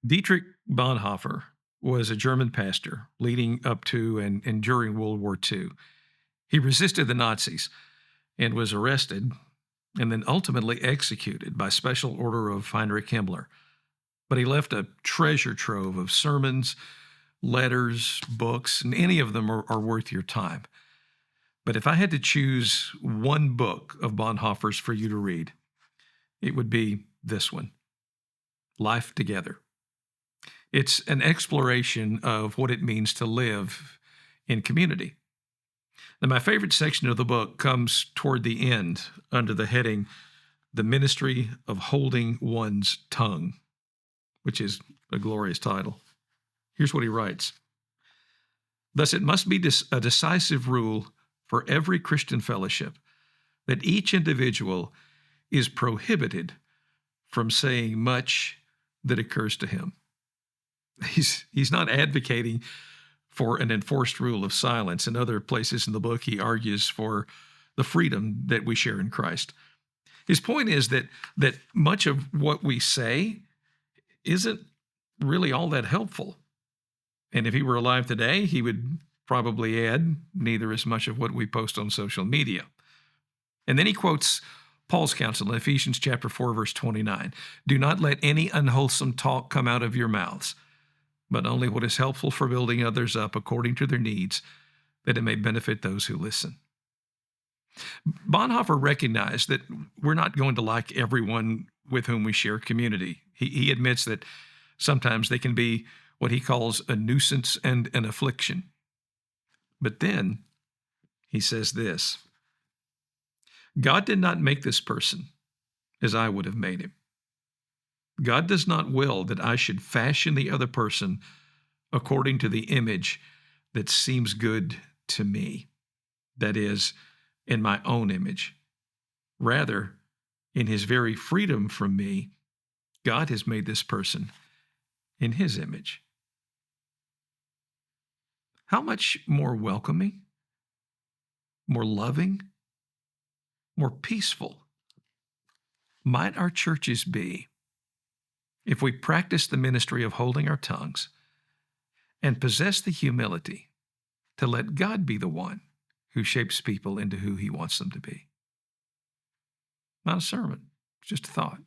Dietrich Bonhoeffer was a German pastor leading up to and during World War II. He resisted the Nazis and was arrested and then ultimately executed by special order of Heinrich Himmler. But he left a treasure trove of sermons, letters, books, and any of them are worth your time. But if I had to choose one book of Bonhoeffer's for you to read, it would be this one, Life Together. It's an exploration of what it means to live in community. Now, my favorite section of the book comes toward the end under the heading, The Ministry of Holding One's Tongue, which is a glorious title. Here's what he writes. Thus, it must be a decisive rule for every Christian fellowship that each individual is prohibited from saying much that occurs to him. He's not advocating for an enforced rule of silence. In other places in the book, he argues for the freedom that we share in Christ. His point is that much of what we say isn't really all that helpful. And if he were alive today, he would probably add neither as much of what we post on social media. And then he quotes Paul's counsel in Ephesians chapter 4, verse 29. Do not let any unwholesome talk come out of your mouths, but only what is helpful for building others up according to their needs, that it may benefit those who listen. Bonhoeffer recognized that we're not going to like everyone with whom we share community. He admits that sometimes they can be what he calls a nuisance and an affliction. But then he says this, God did not make this person as I would have made him. God does not will that I should fashion the other person according to the image that seems good to me, that is, in my own image. Rather, in his very freedom from me, God has made this person in his image. How much more welcoming, more loving, more peaceful might our churches be if we practice the ministry of holding our tongues and possess the humility to let God be the one who shapes people into who he wants them to be. Not a sermon, just a thought.